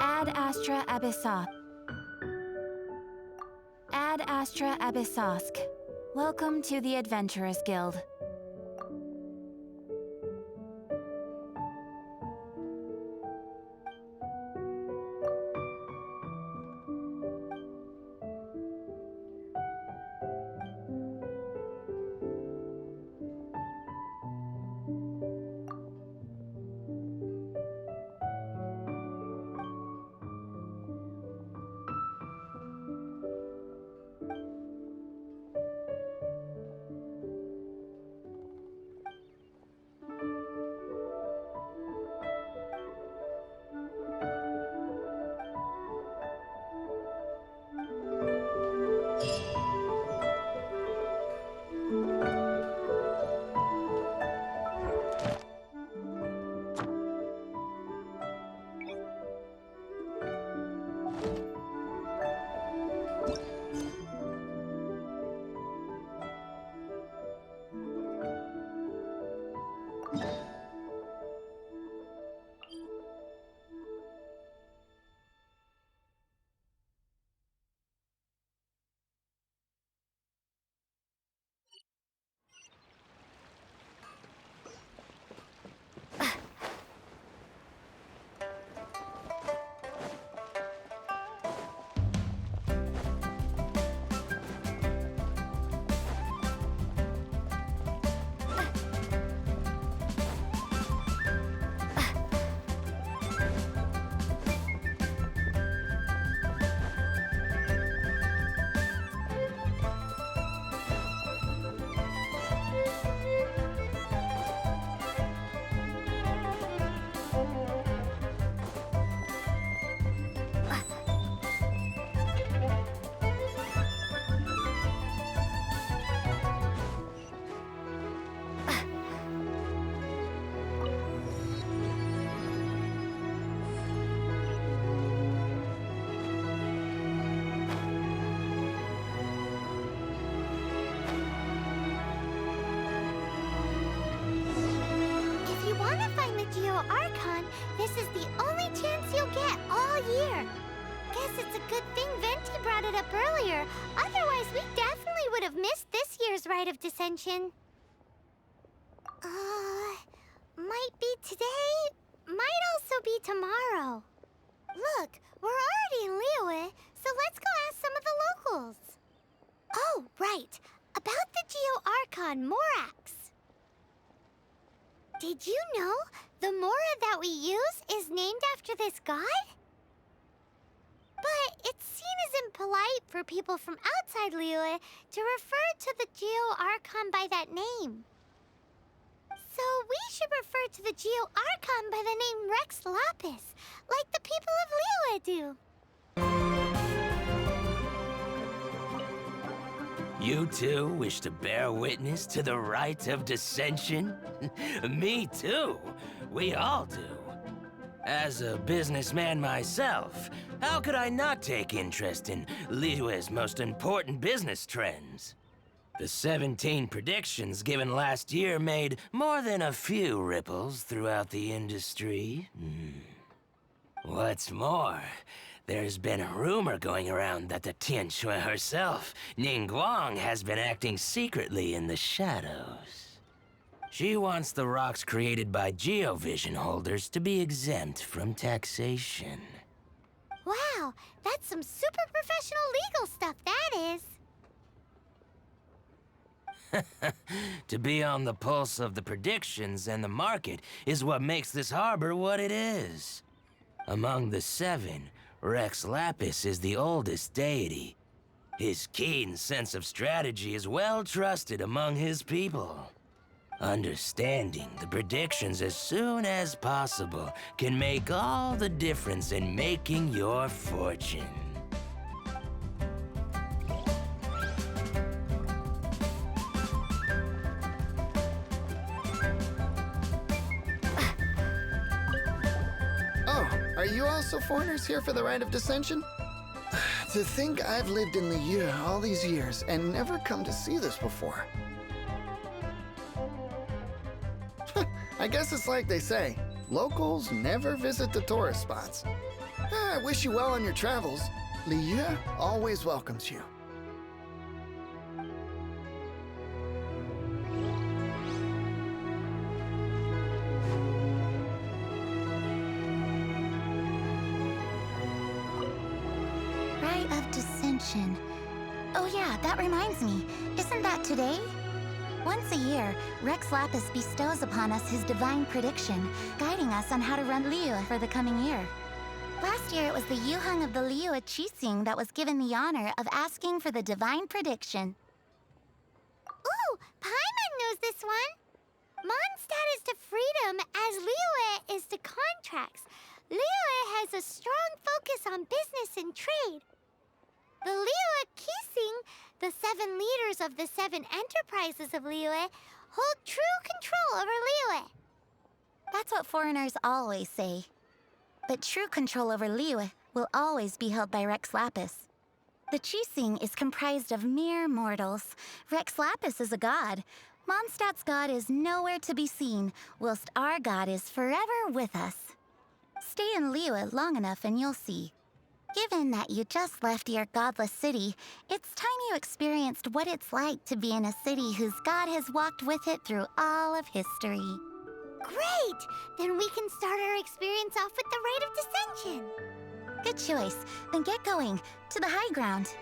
Ad Astra Abyssos. Ad Astra Abyssosk. Welcome to the Adventurers Guild. This is the only chance you'll get all year. Guess it's a good thing Venti brought it up earlier. Otherwise, we definitely would have missed this year's Rite of Dissension. Might be today, might also be tomorrow. Look, we're already in Liy.001, so let's go ask some of the locals. Oh, right. About the Geo-Archon Morax. Did you know the Mora that we use is named after this god? But it's seen as impolite for people from outside Liy.001 to refer to the Geo-Archon by that name. So we should refer to the Geo-Archon by the name Rex Lapis, like the people of Liy.001 do. You too wish to bear witness to the rite of dissension? Me too. We all do. As a businessman myself, how could I not take interest in Liy.001's most important business trends? The 17 predictions given last year made more than a few ripples throughout the industry. What's more, there's been a rumor going around that the Tianshui herself, Ningguang, has been acting secretly in the shadows. She wants the rocks created by Geovision holders to be exempt from taxation. Wow, that's some super professional legal stuff, that is. To be on the pulse of the predictions and the market is what makes this harbor what it is. Among the 7, Rex Lapis is the oldest deity. His keen sense of strategy is well trusted among his people. Understanding the predictions as soon as possible can make all the difference in making your fortune. Are you also foreigners here for the Rite of Dissension? To think I've lived in Liy all these years and never come to see this before. I guess it's like they say, locals never visit the tourist spots. I wish you well on your travels. Liy always welcomes you. Rite of Dissension. Oh yeah, that reminds me. Isn't that today? Once a year, Rex Lapis bestows upon us his divine prediction, guiding us on how to run Liy for the coming year. Last year, it was the Yuheng of the Liy Qixing that was given the honor of asking for the divine prediction. Ooh, Paimon knows this one. Mondstadt is to freedom as Liy is to contracts. Liy has a strong focus on business and trade. The Liy Qixing, the 7 leaders of the 7 enterprises of Liy, hold true control over Liy. That's what foreigners always say. But true control over Liy will always be held by Rex Lapis. The Qixing is comprised of mere mortals. Rex Lapis is a god. Mondstadt's god is nowhere to be seen, whilst our god is forever with us. Stay in Liy long enough and you'll see. Given that you just left your godless city, it's time you experienced what it's like to be in a city whose god has walked with it through all of history. Great! Then we can start our experience off with the Rite of Dissension. Good choice. Then get going. To the high ground.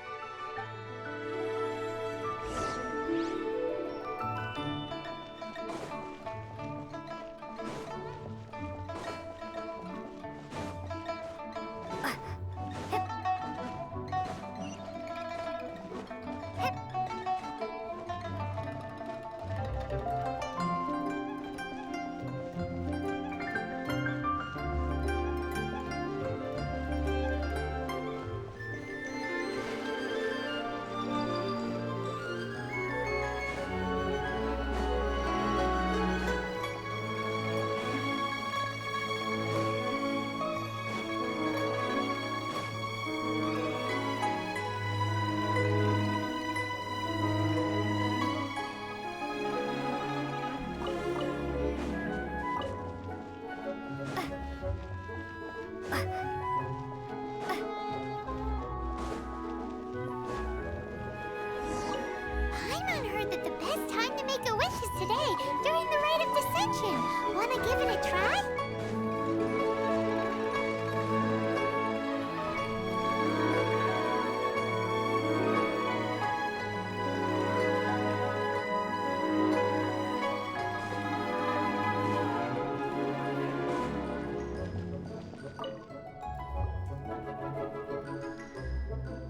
Today, during the Rite of Dissension. Wanna give it a try?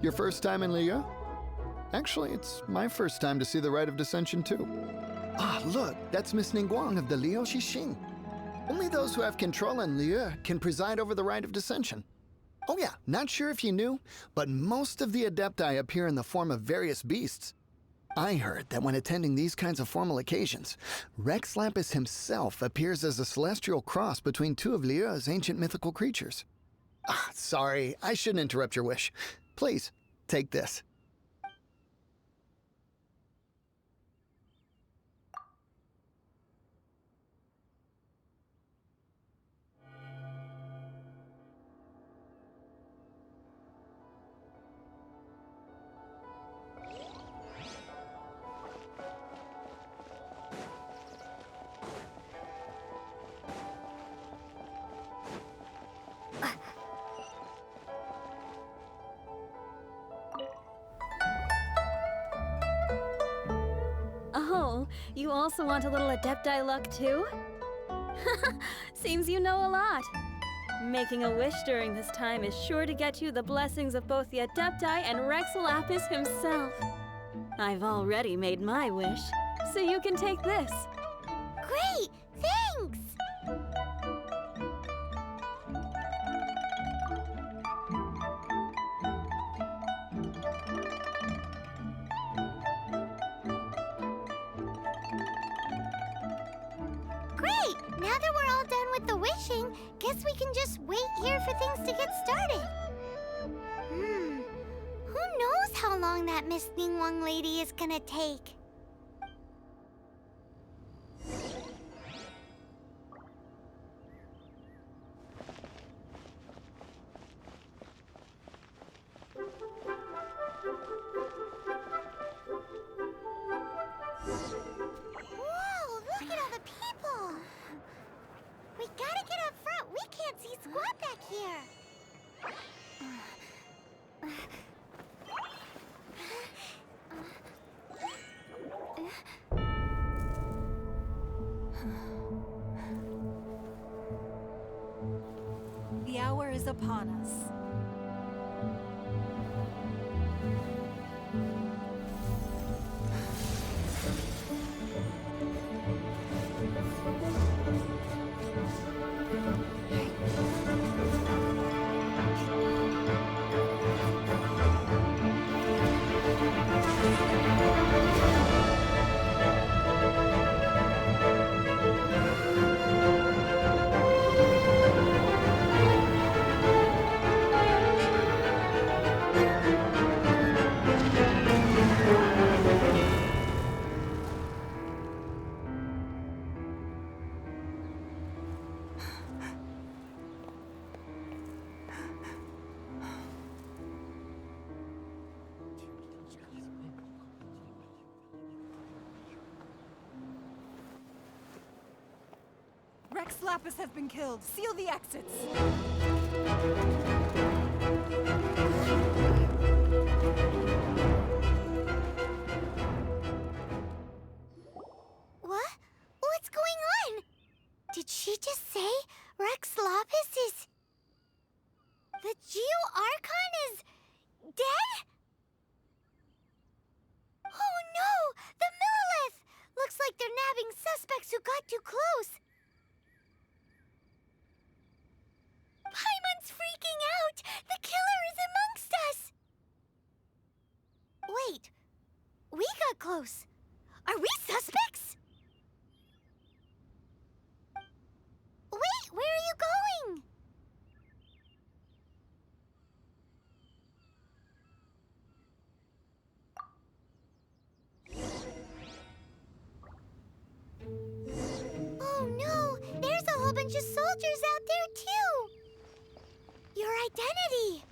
Your first time in Liy? Actually, it's my first time to see the Rite of Dissension too. Ah, look, that's Miss Ningguang of the Liy Qixing. Only those who have control in Liy can preside over the Rite of Dissension. Oh yeah, not sure if you knew, but most of the Adepti appear in the form of various beasts. I heard that when attending these kinds of formal occasions, Rex Lapis himself appears as a celestial cross between 2 of Liy's ancient mythical creatures. Ah, sorry, I shouldn't interrupt your wish. Please, take this. Oh, you also want a little Adepti luck too? Seems you know a lot. Making a wish during this time is sure to get you the blessings of both the Adepti and Rex Lapis himself. I've already made my wish, so you can take this. Great! Thanks! Great! Now that we're all done with the wishing, guess we can just wait here for things to get started. Who knows how long that Miss Ningguang lady is gonna take? gotta get up front. We can't see squat back here. The hour is upon us. Rex Lapis has been killed. Seal the exits. What? What's going on? Did she just say Rex Lapis is... The Geo-Archon is... dead? Oh no! The Millilith! Looks like they're nabbing suspects who got too close. Paimon's freaking out! The killer is amongst us! Wait. We got close. Are we suspects? Wait, where are you going? Oh no! There's a whole bunch of soldiers out there too! Your identity!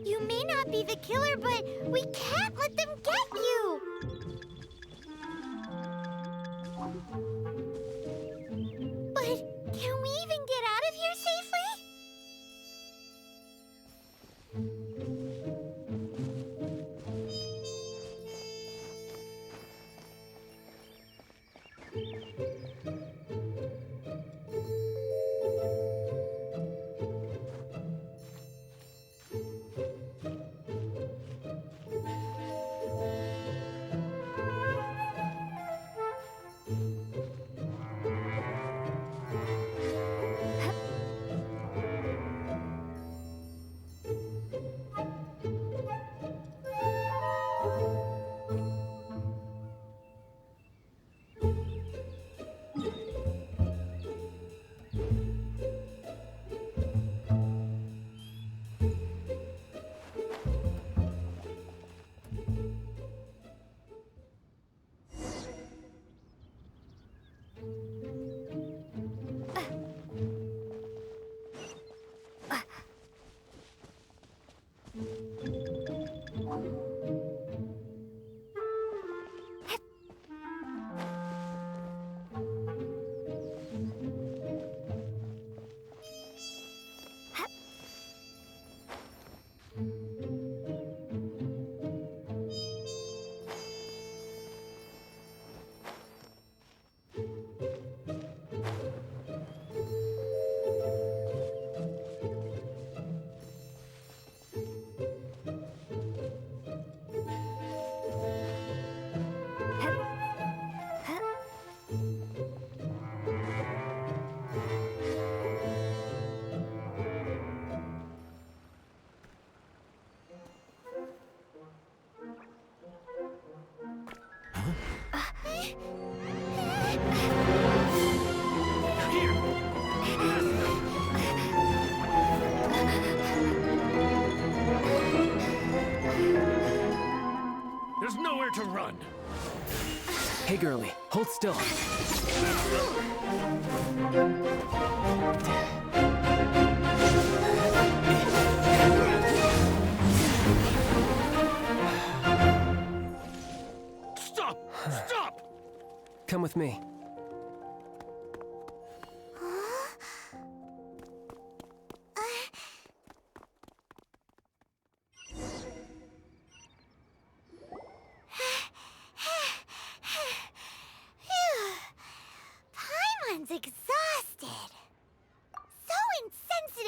You may not be the killer, but we can't let them get you! But can we even get out of here safely? There's nowhere to run. Hey, girlie, hold still. Stop! Stop! Come with me. Huh?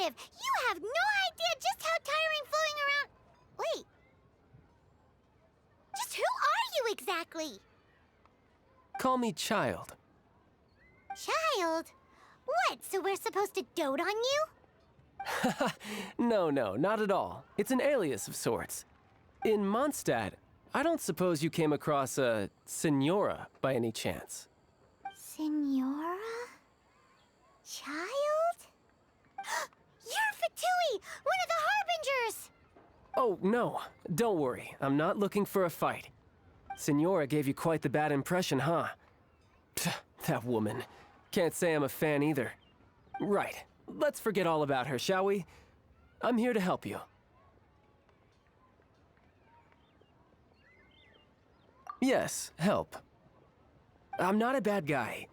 talkative. You have no idea just how tiring fooling around... Wait. Just who are you exactly? Call me Child. Child? What, so we're supposed to dote on you? No, not at all. It's an alias of sorts. In Mondstadt, I don't suppose you came across a Senora by any chance. Senora? Child? You're Fatui, one of the Harbingers! Oh, no. Don't worry. I'm not looking for a fight. Senora gave you quite the bad impression, huh? Pfft, that woman. Can't say I'm a fan either. Right. Let's forget all about her, shall we? I'm here to help you. Yes, help. I'm not a bad guy.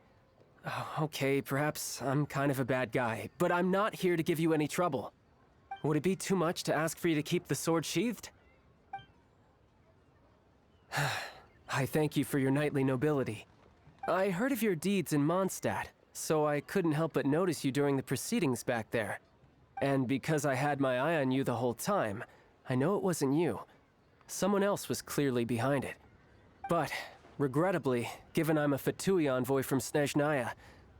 Oh, okay, perhaps I'm kind of a bad guy, but I'm not here to give you any trouble. Would it be too much to ask for you to keep the sword sheathed? I thank you for your knightly nobility. I heard of your deeds in Mondstadt, so I couldn't help but notice you during the proceedings back there. And because I had my eye on you the whole time, I know it wasn't you. Someone else was clearly behind it. But, regrettably, given I'm a Fatui envoy from Snezhnaya,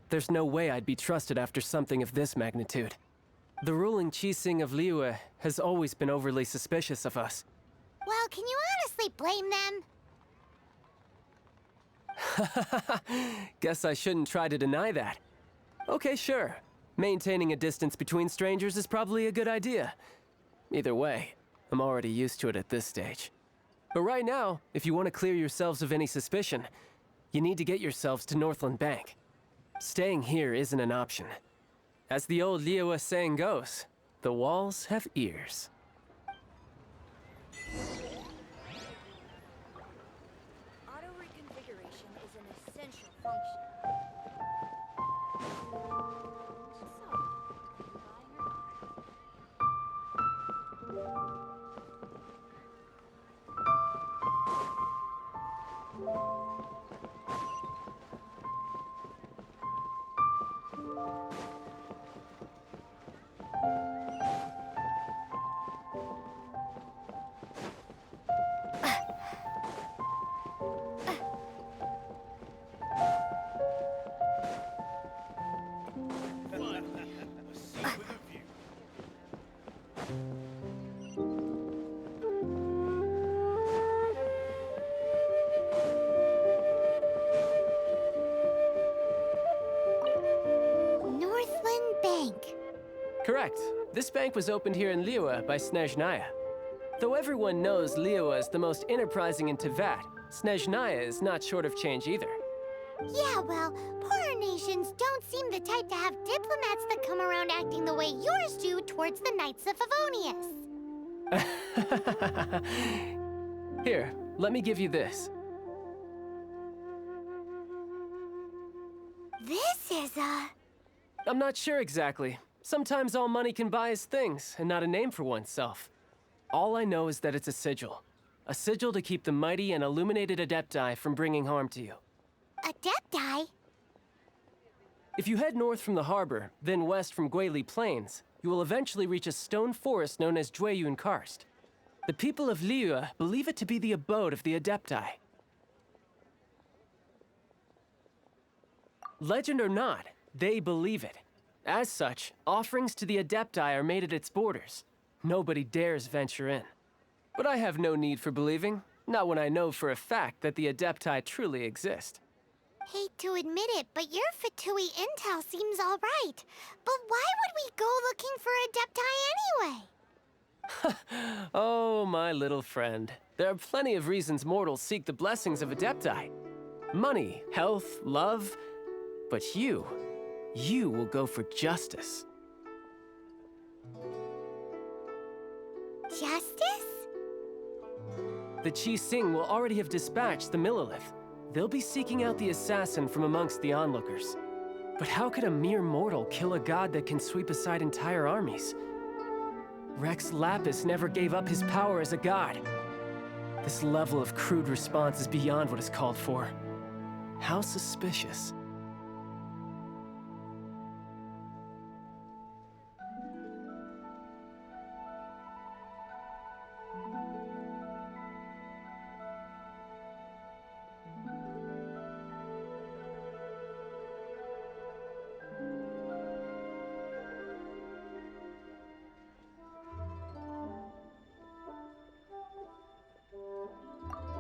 there's no way I'd be trusted after something of this magnitude. The ruling Qixing of Liyue has always been overly suspicious of us. Well, can you honestly blame them? Guess I shouldn't try to deny that. Okay, sure. Maintaining a distance between strangers is probably a good idea. Either way, I'm already used to it at this stage. But right now, if you want to clear yourselves of any suspicion, you need to get yourselves to Northland Bank. Staying here isn't an option. As the old Liyue saying goes, the walls have ears. Auto-reconfiguration is an essential function. Correct. This bank was opened here in Liyue by Snezhnaya. Though everyone knows Liyue is the most enterprising in Teyvat, Snezhnaya is not short of change either. Yeah, well, poorer nations don't seem the type to have diplomats that come around acting the way yours do towards the Knights of Favonius. Here, let me give you this. This is a... I'm not sure exactly. Sometimes all money can buy is things, and not a name for oneself. All I know is that it's a sigil. A sigil to keep the mighty and illuminated Adepti from bringing harm to you. Adepti? If you head north from the harbor, then west from Guili Plains, you will eventually reach a stone forest known as Jueyun Karst. The people of Liyue believe it to be the abode of the Adepti. Legend or not, they believe it. As such, offerings to the Adepti are made at its borders. Nobody dares venture in. But I have no need for believing, not when I know for a fact that the Adepti truly exist. Hate to admit it, but your Fatui intel seems all right. But why would we go looking for Adepti anyway? Oh, my little friend. There are plenty of reasons mortals seek the blessings of Adepti. Money, health, love. But you will go for justice. Justice? The Qixing will already have dispatched the Millelith. They'll be seeking out the assassin from amongst the onlookers. But how could a mere mortal kill a god that can sweep aside entire armies? Rex Lapis never gave up his power as a god. This level of crude response is beyond what is called for. How suspicious.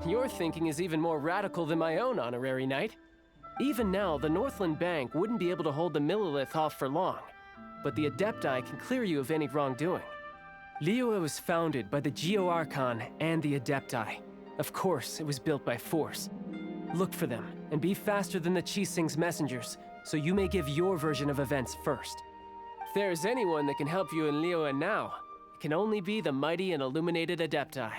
Your thinking is even more radical than my own, Honorary Knight. Even now, the Northland Bank wouldn't be able to hold the Millilith off for long, but the Adepti can clear you of any wrongdoing. Liy.001 was founded by the Geo-Archon and the Adepti. Of course, it was built by force. Look for them, and be faster than the Qixing's messengers, so you may give your version of events first. If there's anyone that can help you in Liy.001 now, it can only be the mighty and illuminated Adepti.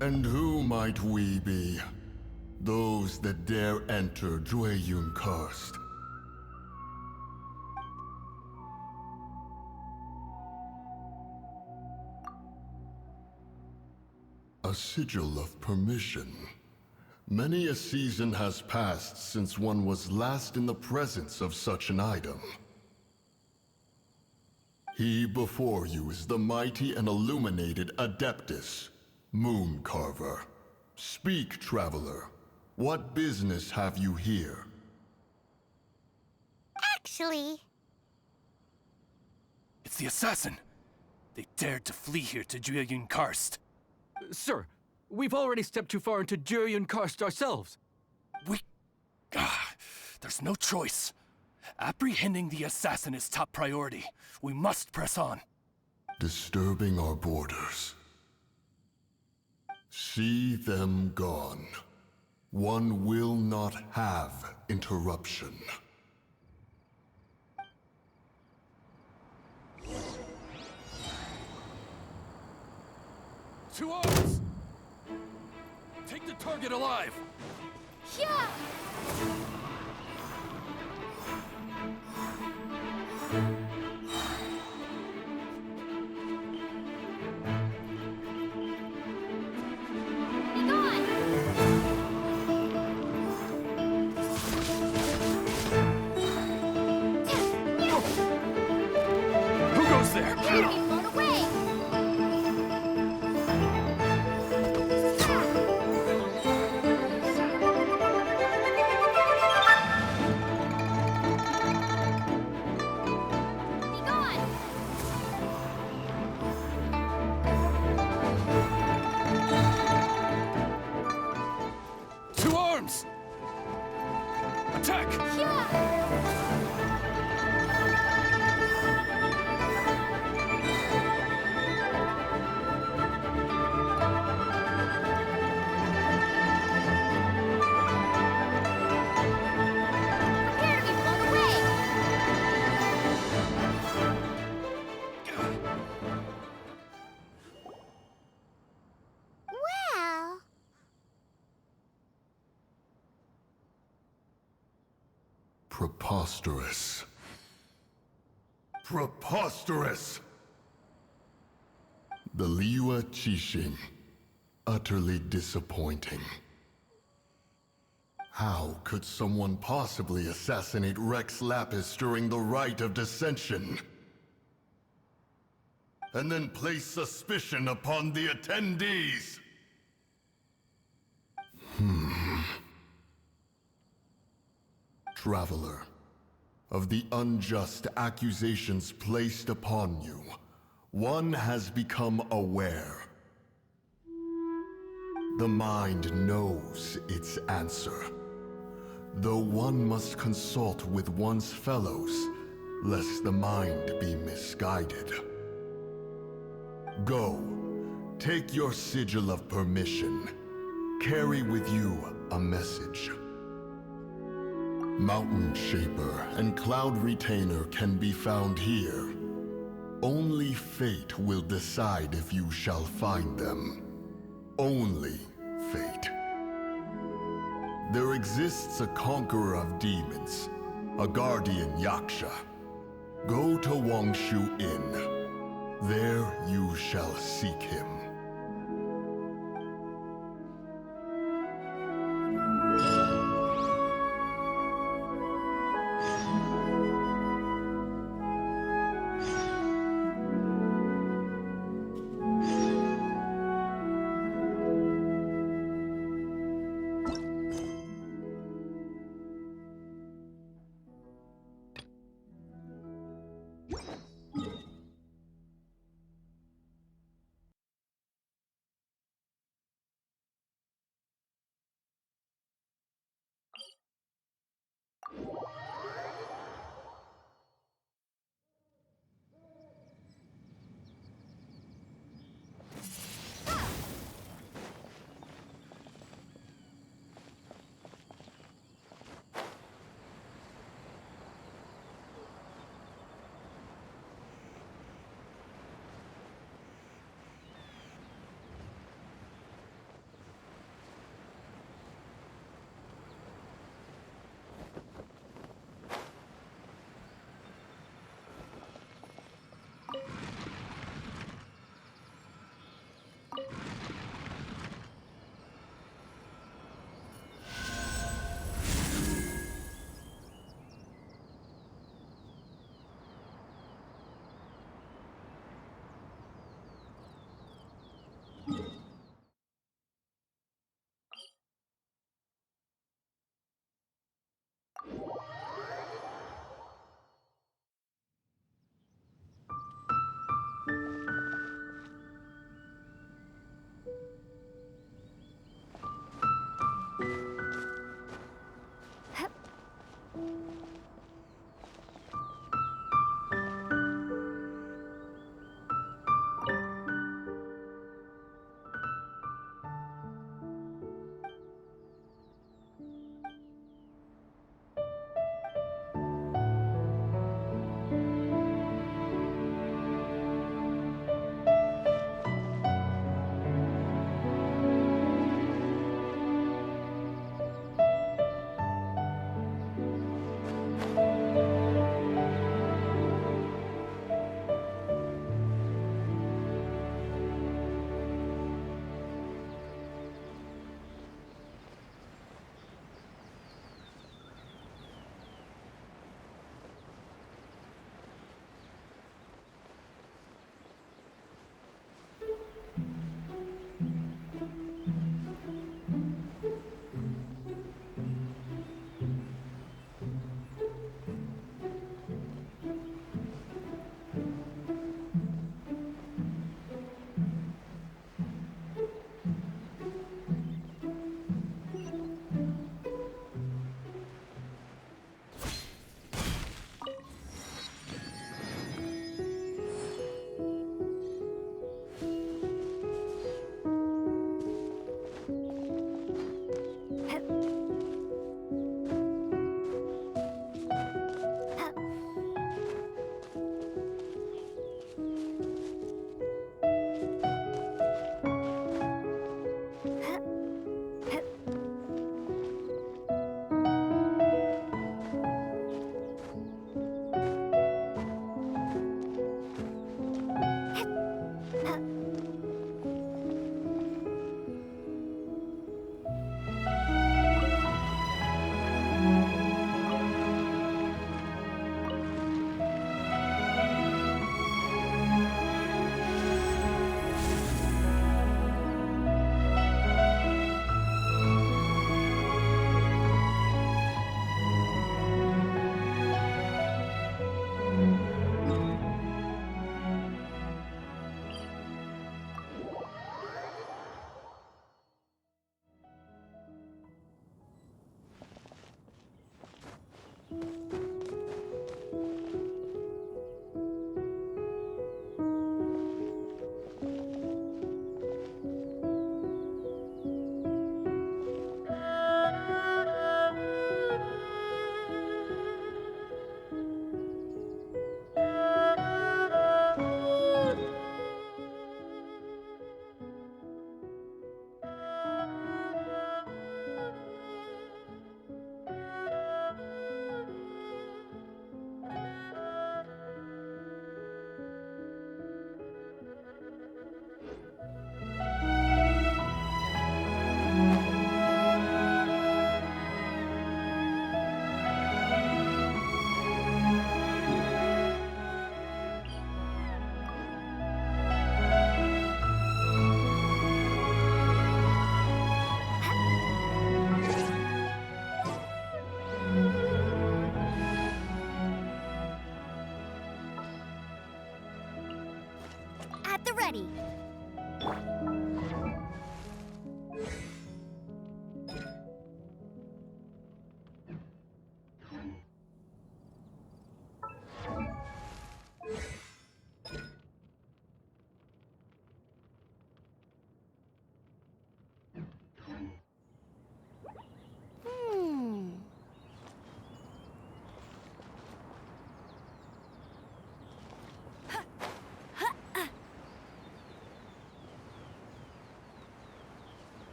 And who might we be? Those that dare enter Liy.001 Karst. A sigil of permission. Many a season has passed since one was last in the presence of such an item. He before you is the mighty and illuminated Adeptus, Moon Carver. Speak, traveler. What business have you here? Actually, It's the assassin! They dared to flee here to Liy.001 Karst. Sir, we've already stepped too far into Liy.001 Karst ourselves. There's no choice. Apprehending the assassin is top priority. We must press on. Disturbing our borders. See them gone. One will not have interruption. To arms! Take the target alive! yeah! Be gone! Who goes there? Prepare to be blown away! Be gone! To arms! Attack! Yeah! Prepare to be blown away! Well... Preposterous. Preposterous! The Liy.001, utterly disappointing. How could someone possibly assassinate Rex Lapis during the rite of dissension? And then place suspicion upon the attendees? Traveler, of the unjust accusations placed upon you, one has become aware. The mind knows its answer, though one must consult with one's fellows, lest the mind be misguided. Go, take your sigil of permission. Carry with you a message. Mountain Shaper and Cloud Retainer can be found here. Only fate will decide if you shall find them. Only fate. There exists a conqueror of demons, a guardian Yaksha. Go to Wangshu Inn. There you shall seek him. ready.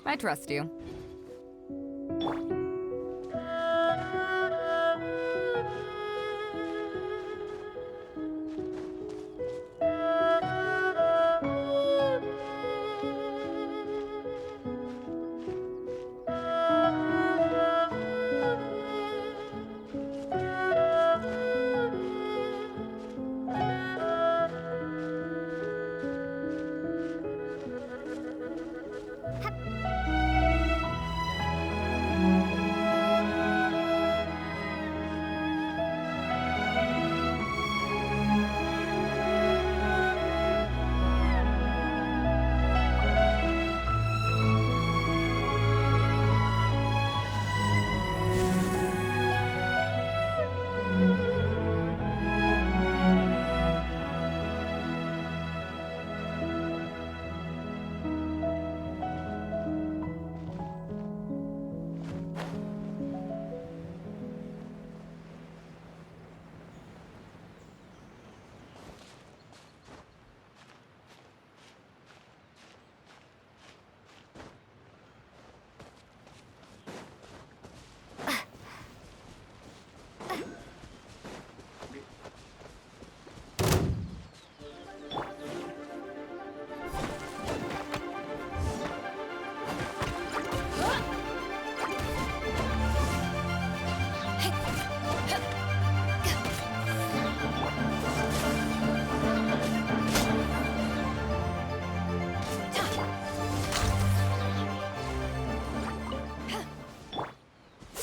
I trust you.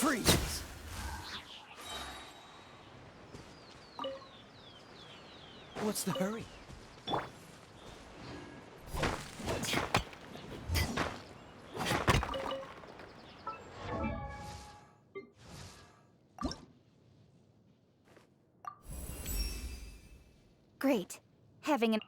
Freeze! What's the hurry? Great. Having an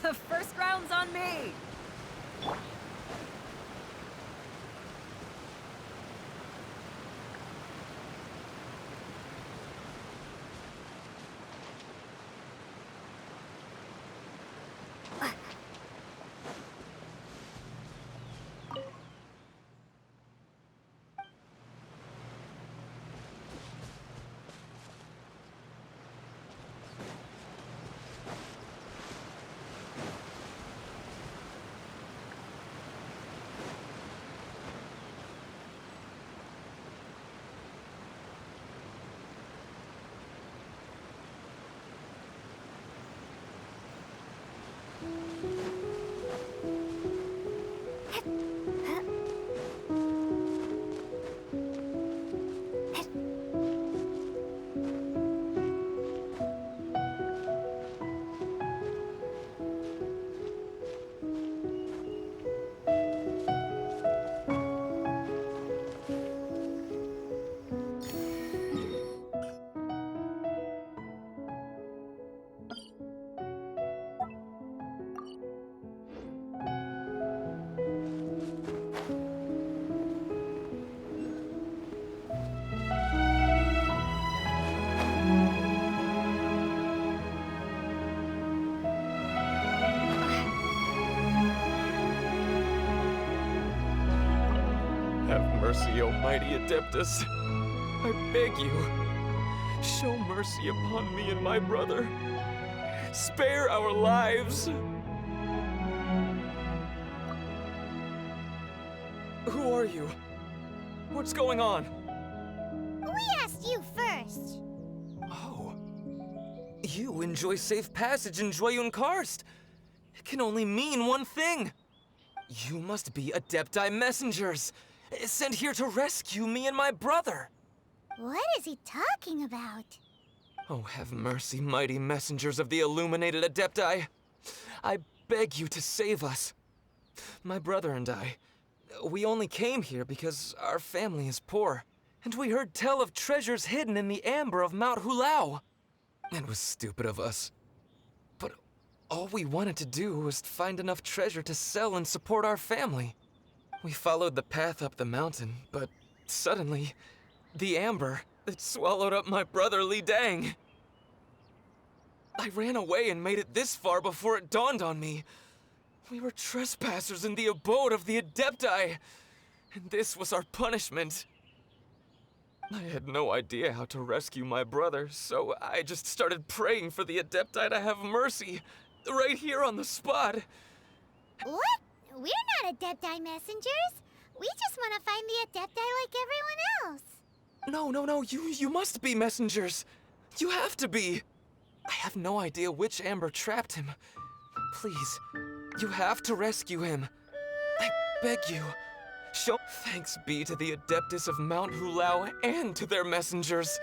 there! First round's on me! Have mercy, O mighty Adeptus. I beg you, show mercy upon me and my brother. Spare our lives. Who are you? What's going on? We asked you first. Oh. You enjoy safe passage in Joyun Karst. It can only mean one thing. You must be Adepti messengers, sent here to rescue me and my brother. What is he talking about? Oh, have mercy, mighty messengers of the illuminated Adepti. I beg you to save us. My brother and I, we only came here because our family is poor, and we heard tell of treasures hidden in the amber of Mount Hulao. It was stupid of us. But all we wanted to do was find enough treasure to sell and support our family. We followed the path up the mountain, but suddenly, the amber, it swallowed up my brother Liy.001. I ran away and made it this far before it dawned on me. We were trespassers in the abode of the Adepti, and this was our punishment. I had no idea how to rescue my brother, so I just started praying for the Adepti to have mercy, right here on the spot. What? We're not Adepti messengers. We just want to find the Adepti like everyone else. No, you must be messengers. You have to be. I have no idea which amber trapped him. Please, you have to rescue him. I beg you. Show thanks be to the Adeptus of Mount Hulao and to their messengers.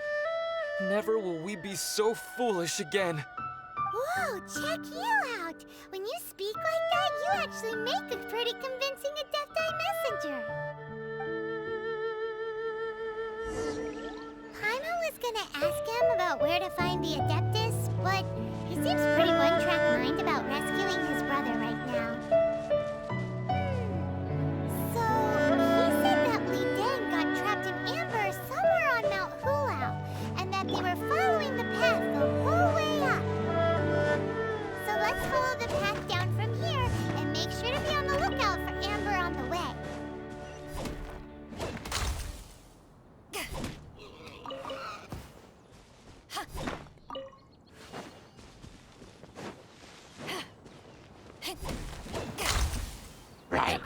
Never will we be so foolish again. Whoa, check you out! When you speak like that, you actually make a pretty convincing Adepti messenger. Paimon was gonna ask him about where to find the Adeptus, but he seems pretty one-track mind about rescuing his brother right now. So, he said that Liy.001 got trapped in amber somewhere on Mount Hulao, and that they were following the path the whole way up. So let's follow the path down from here and make sure to be on the lookout for amber on the way. Right.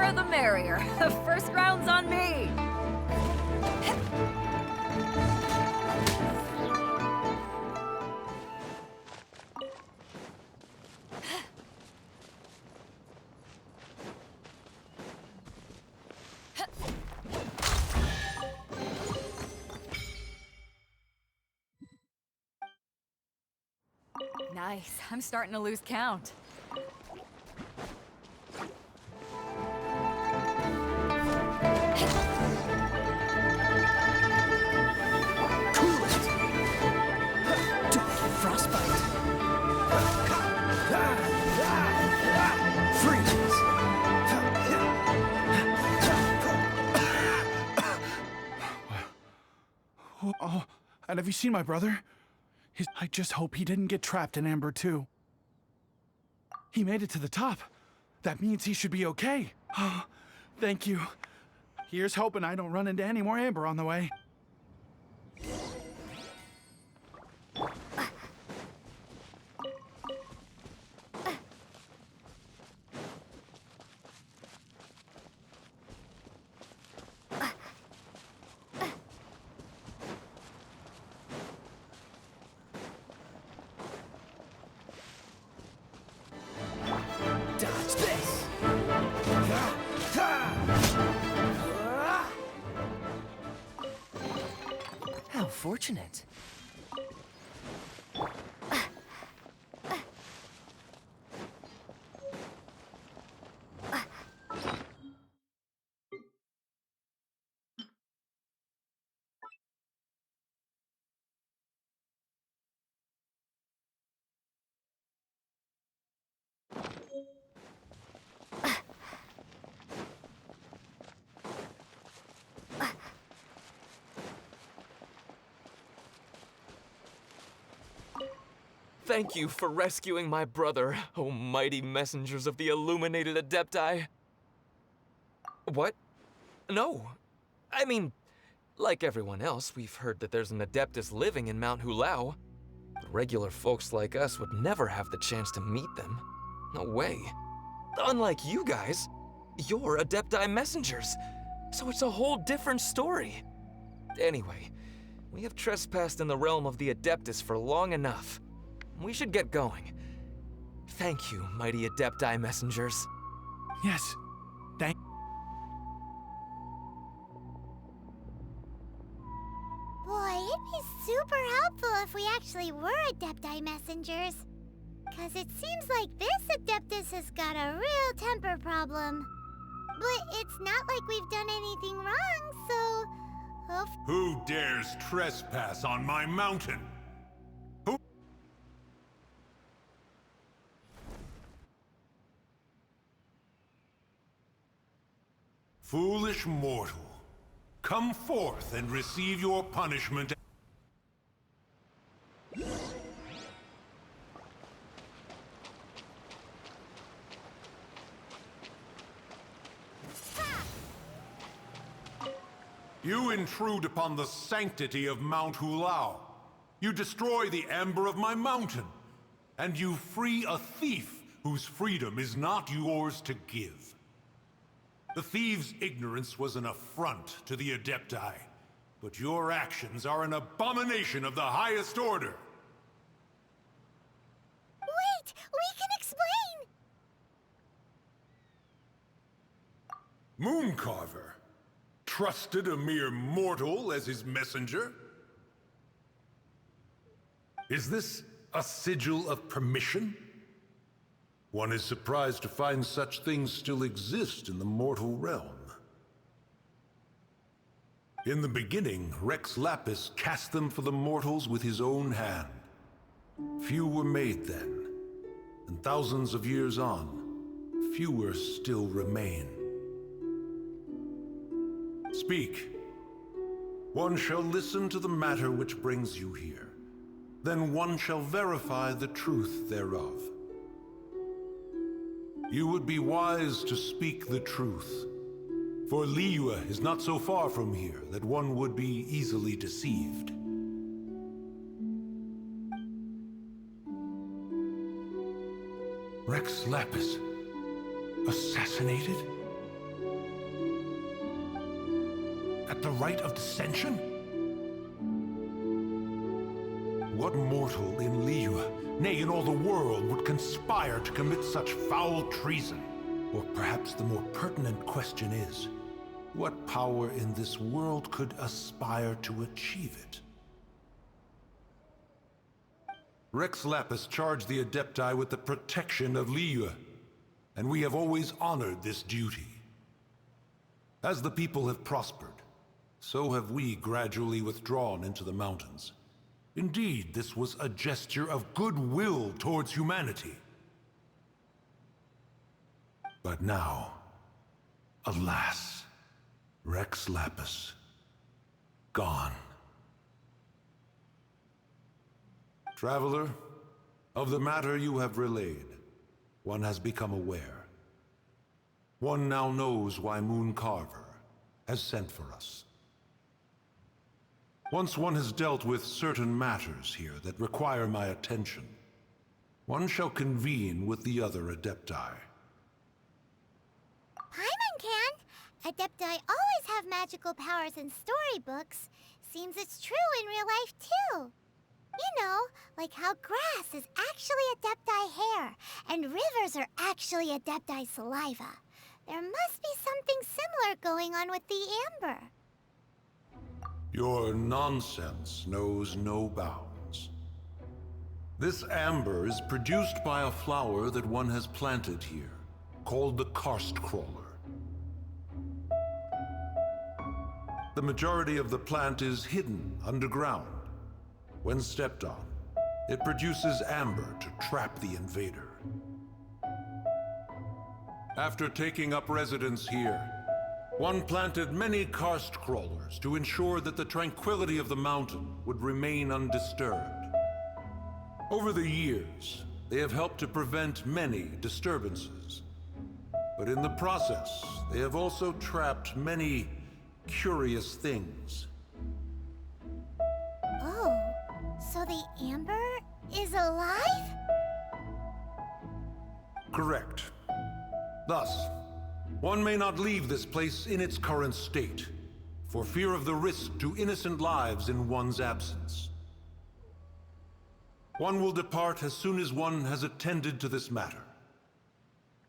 more the merrier. First round's on me. Nice. I'm starting to lose count. Oh, and have you seen my brother? I just hope he didn't get trapped in Amber too. He made it to the top. That means he should be okay. Oh, thank you. Here's hoping I don't run into any more Amber on the way. How fortunate. Thank you for rescuing my brother, O mighty messengers of the illuminated Adepti. What? No. I mean, like everyone else, we've heard that there's an Adeptus living in Mount Hulao. But regular folks like us would never have the chance to meet them. No way. Unlike you guys, you're Adepti messengers, so it's a whole different story. Anyway, we have trespassed in the realm of the Adeptus for long enough. We should get going. Thank you, mighty Adepti messengers. Yes, thank. Boy, it'd be super helpful if we actually were Adepti messengers. Cause it seems like this Adeptus has got a real temper problem. But it's not like we've done anything wrong, so... Who dares trespass on my mountain? Foolish mortal, come forth and receive your punishment. You intrude upon the sanctity of Mount Hulao. You destroy the amber of my mountain. And you free a thief whose freedom is not yours to give. The thief's ignorance was an affront to the Adepti, but your actions are an abomination of the highest order. Wait! We can explain! Mooncarver trusted a mere mortal as his messenger? Is this a sigil of permission? One is surprised to find such things still exist in the mortal realm. In the beginning, Rex Lapis cast them for the mortals with his own hand. Few were made then, and thousands of years on, fewer still remain. Speak. One shall listen to the matter which brings you here. Then one shall verify the truth thereof. You would be wise to speak the truth, for Liy.001 is not so far from here that one would be easily deceived. Rex Lapis, assassinated? at the rite of dissension? What mortal in Liy.001, nay, in all the world, would conspire to commit such foul treason? Or perhaps the more pertinent question is, what power in this world could aspire to achieve it? Rex Lapis charged the Adepti with the protection of Liy.001, and we have always honored this duty. As the people have prospered, so have we gradually withdrawn into the mountains. Indeed, this was a gesture of goodwill towards humanity. But now, alas, Rex Lapis, gone. Traveler, of the matter you have relayed, one has become aware. One now knows why Moon Carver has sent for us. Once one has dealt with certain matters here that require my attention, one shall convene with the other Adepti. Paimon can! Adepti always have magical powers in storybooks. Seems it's true in real life, too. You know, like how grass is actually Adepti hair, and rivers are actually Adepti saliva. There must be something similar going on with the amber. Your nonsense knows no bounds. This amber is produced by a flower that one has planted here, called the karst crawler. The majority of the plant is hidden underground. When stepped on, it produces amber to trap the invader. After taking up residence here, one planted many karst crawlers to ensure that the tranquility of the mountain would remain undisturbed. Over the years, they have helped to prevent many disturbances. But in the process, they have also trapped many curious things. Oh, so the amber is alive? Correct. Thus, one may not leave this place in its current state, for fear of the risk to innocent lives in one's absence. One will depart as soon as one has attended to this matter.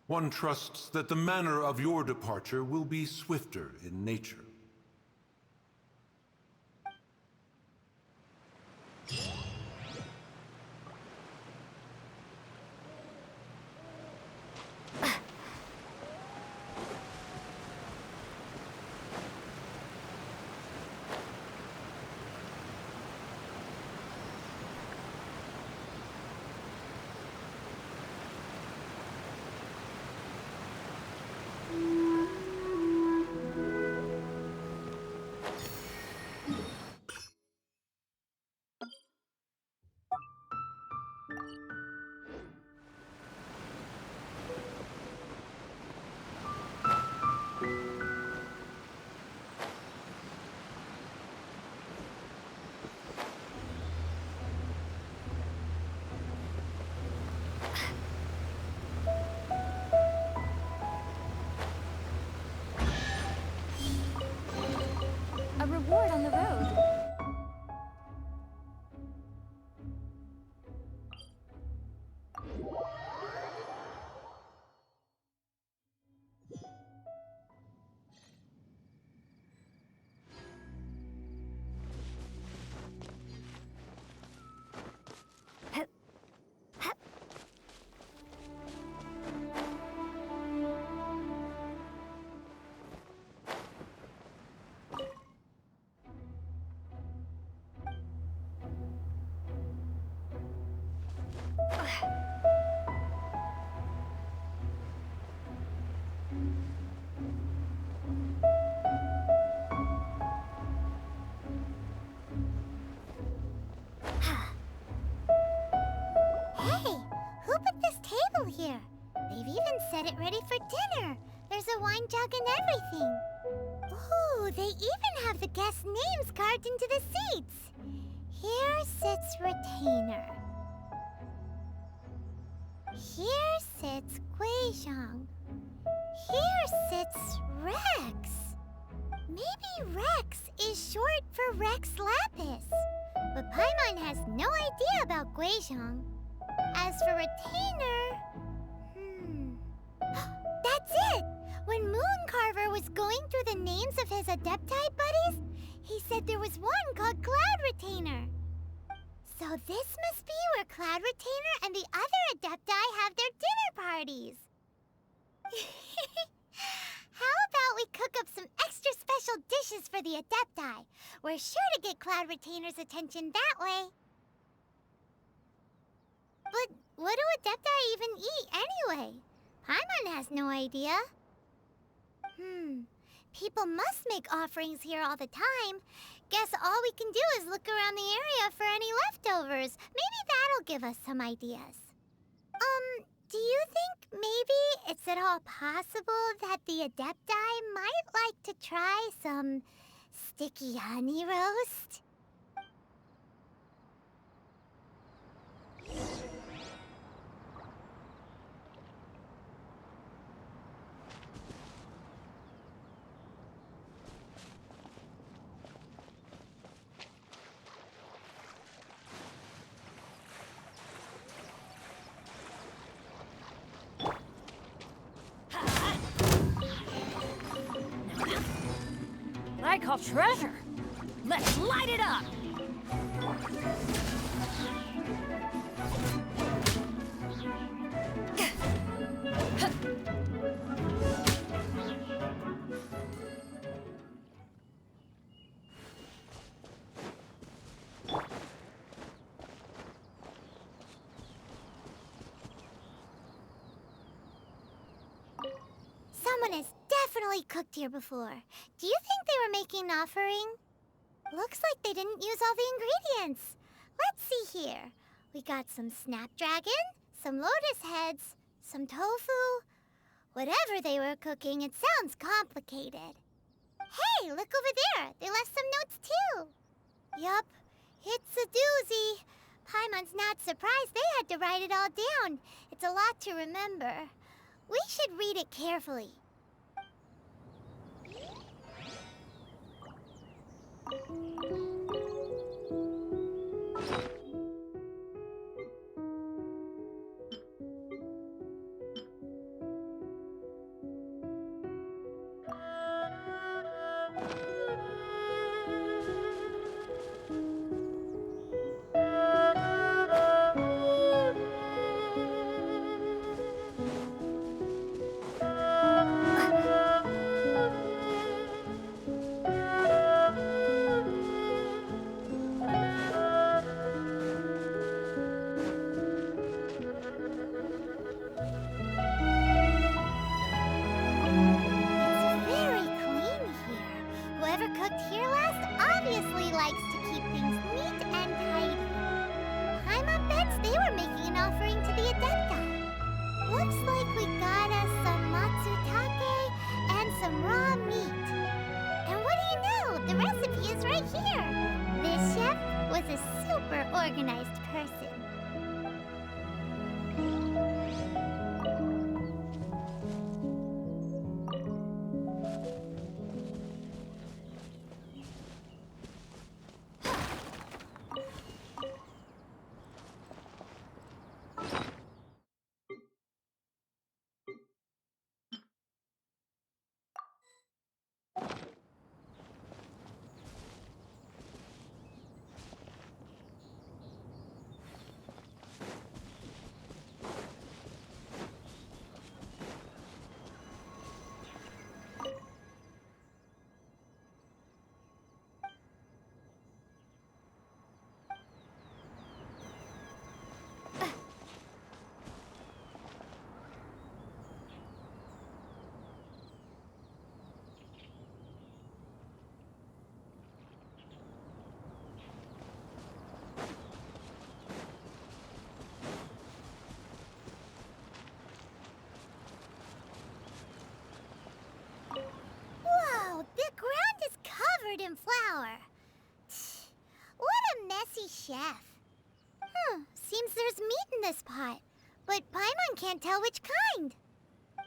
One trusts that the manner of your departure will be swifter in nature. A reward on the road. Here. They've even set it ready for dinner. There's a wine jug and everything. Ooh, they even have the guests' names carved into the seats. Here sits Retainer. Here sits Guizhong. Here sits Rex. Maybe Rex for Rex Lapis. But Paimon has no idea about Guizhong. As for Retainer... That's it! When Mooncarver was going through the names of his Adepti buddies, he said there was one called Cloud Retainer. So this must be where Cloud Retainer and the other Adepti have their dinner parties. How about we cook up some extra special dishes for the Adepti? We're sure to get Cloud Retainer's attention that way. But what do Adepti even eat anyway? Paimon has no idea. People must make offerings here all the time. Guess all we can do is look around the area for any leftovers. Maybe that'll give us some ideas. Do you think maybe it's at all possible that the Adepti might like to try some sticky honey roast? What I call treasure. Let's light it up! Someone has definitely cooked here before. Do you think they were making an offering? Looks like they didn't use all the ingredients. Let's see here. We got some snapdragon, some lotus heads, some tofu. Whatever they were cooking, it sounds complicated. Hey, look over there. They left some notes too. Yup, it's a doozy. Paimon's not surprised they had to write it all down. It's a lot to remember. We should read it carefully. Organized person. In flour. What a messy chef. Seems there's meat in this pot, but Paimon can't tell which kind.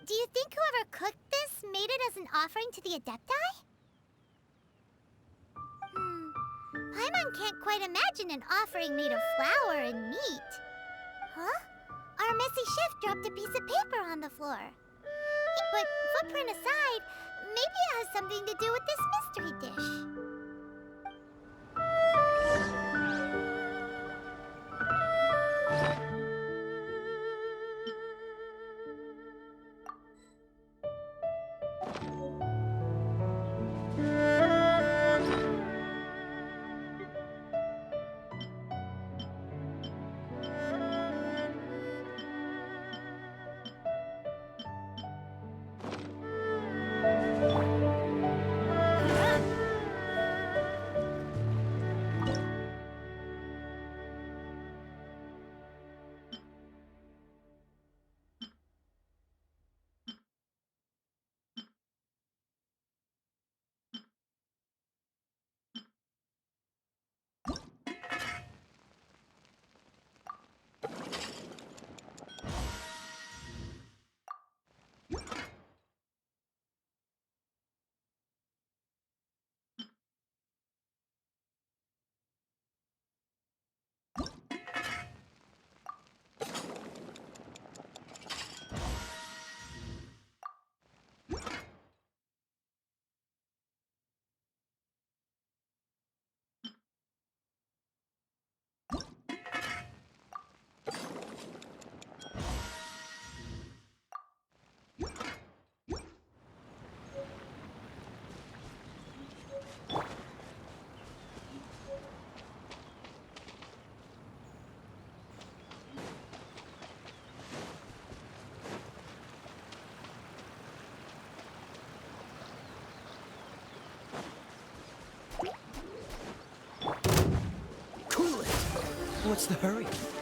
Do you think whoever cooked this made it as an offering to the Adepti? Paimon can't quite imagine an offering made of flour and meat. Huh? Our messy chef dropped a piece of paper on the floor. But footprint aside, maybe it has something to do with this mystery dish. What's the hurry?